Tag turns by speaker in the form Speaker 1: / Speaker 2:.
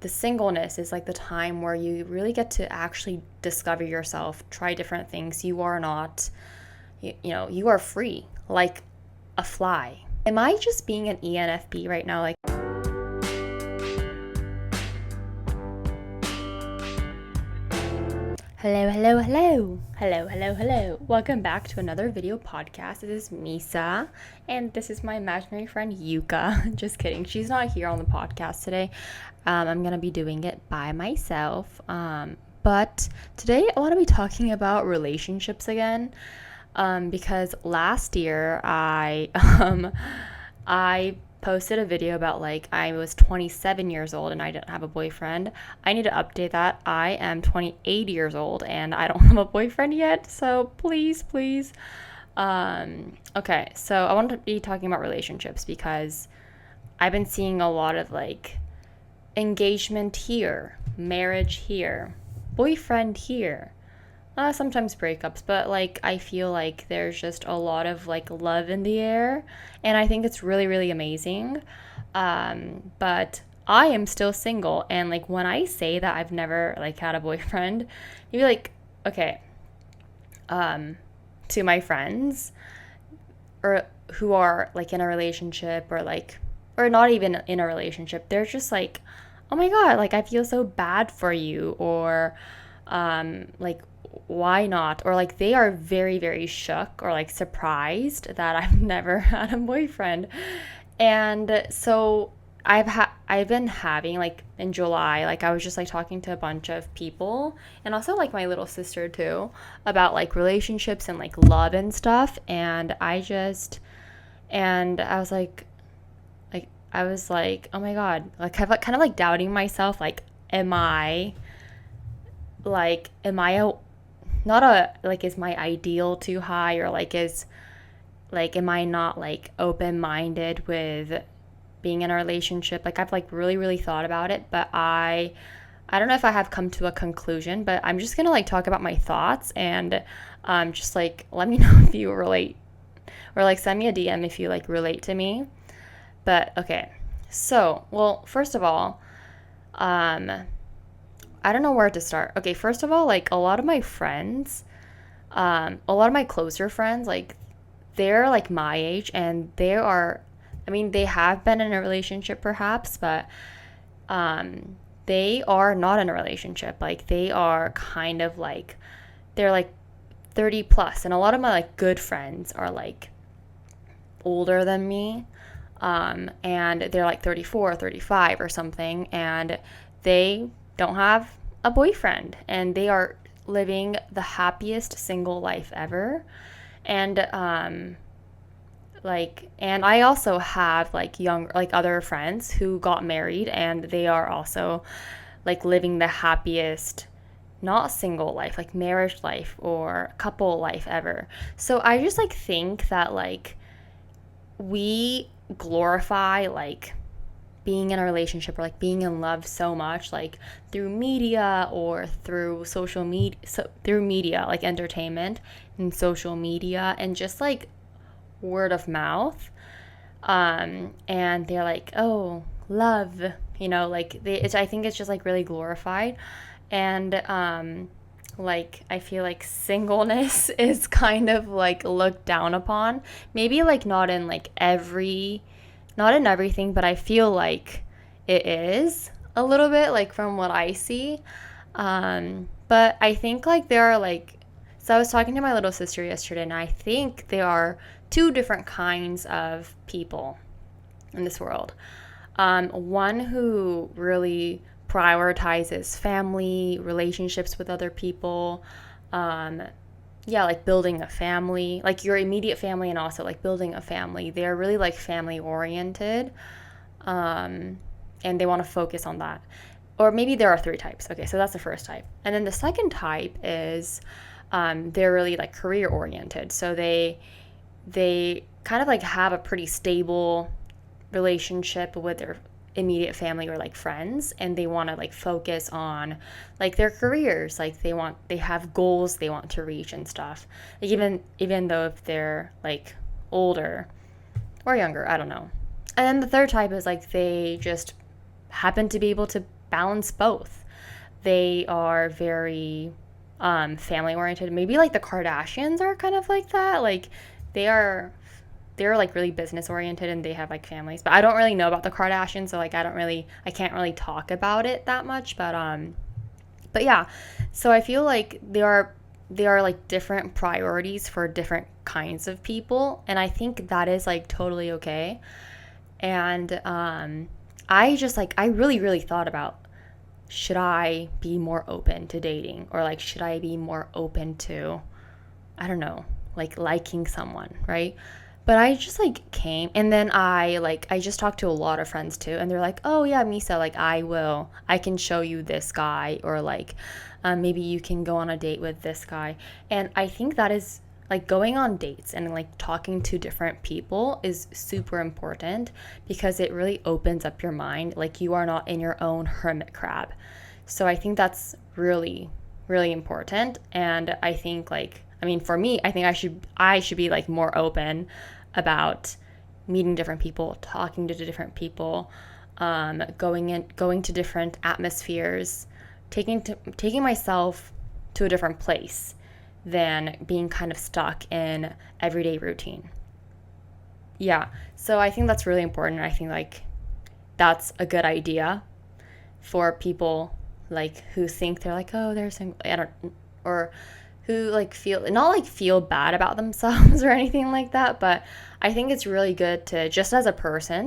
Speaker 1: the singleness is like the time where you really get to actually discover yourself, try different things. You are not, you are free, like a fly. Am I just being an ENFP right now? Like, hello. Welcome back to another video podcast. This is Misa, and this is my imaginary friend Yuka. Just kidding. She's not here on the podcast today. I'm gonna be doing it by myself. But today I want to be talking about relationships again. Because last year I posted a video about like I was 27 years old and I didn't have a boyfriend. I need to update that. I am 28 years old and I don't have a boyfriend yet. So please. Okay, so I want to be talking about relationships because I've been seeing a lot of like engagement here, marriage here, boyfriend here. Sometimes breakups, but like I feel like there's just a lot of like love in the air, and I think it's really amazing. But I am still single, and like when I say that I've never like had a boyfriend, you'd be like, okay, to my friends or who are like in a relationship or not even in a relationship, they're just like, oh my god, like I feel so bad for you, or like why not, or like they are very shook or like surprised that I've never had a boyfriend. And so I've been having like in July, like I was just like talking to a bunch of people and also like my little sister too about like relationships and like love and stuff, and I was like, oh my god, like kind of like doubting myself, like am I a not a like is my ideal too high, or like is like am I not like open-minded with being in a relationship? Like I've like really thought about it, but I don't know if I have come to a conclusion, but I'm just gonna like talk about my thoughts, and just like let me know if you relate, or like send me a DM if you like relate to me. But okay, so well, first of all, I don't know where to start. Okay, first of all, like a lot of my friends, a lot of my closer friends, like they're like my age, and they have been in a relationship perhaps, but they are not in a relationship. Like they are kind of like, they're like 30 plus, and a lot of my like good friends are like older than me, and they're like 34, 35 or something, and they don't have a boyfriend, and they are living the happiest single life ever. And and I also have like other friends who got married, and they are also like living the happiest, not single life, like marriage life or couple life ever. So I just like think that like we glorify like being in a relationship or like being in love so much, like through media or through social media, through media like entertainment and social media and just like word of mouth, and they're like, oh, love, like I think it's just like really glorified. And like I feel like singleness is kind of like looked down upon, maybe like not in everything, but I feel like it is a little bit, like from what I see. But I think like there are like, so I was talking to my little sister yesterday, and I think there are two different kinds of people in this world. One who really prioritizes family, relationships with other people, like building a family, like your immediate family, and also like building a family. They're really like family oriented, and they want to focus on that. Or maybe there are three types. Okay, so that's the first type. And then the second type is they're really like career oriented. So they kind of like have a pretty stable relationship with their immediate family or like friends, and they want to like focus on like their careers, like they have goals they want to reach and stuff, like even though if they're like older or younger, I don't know. And then the third type is like they just happen to be able to balance both. They are very family oriented. Maybe like the Kardashians are kind of like that. Like they are they're like really business oriented and they have like families. But I don't really know about the Kardashians, so like I can't really talk about it that much, but yeah. So I feel like there are like different priorities for different kinds of people, and I think that is like totally okay. And I really thought about, should I be more open to dating, or like should I be more open to, I don't know, like liking someone, right? But I just like came, and then I just talked to a lot of friends too, and they're like, "Oh yeah, Misa, like I can show you this guy, or like maybe you can go on a date with this guy." And I think that is like going on dates and like talking to different people is super important, because it really opens up your mind. Like you are not in your own hermit crab. So I think that's really, really important. And I think like, I mean, for me, I think I should be like more open about meeting different people, talking to different people, going to different atmospheres, taking myself to a different place than being kind of stuck in everyday routine. Yeah. So I think that's really important. I think like that's a good idea for people like who think they're like, oh, they're single. I don't, or who like feel not like feel bad about themselves or anything like that, but I think it's really good to, just as a person,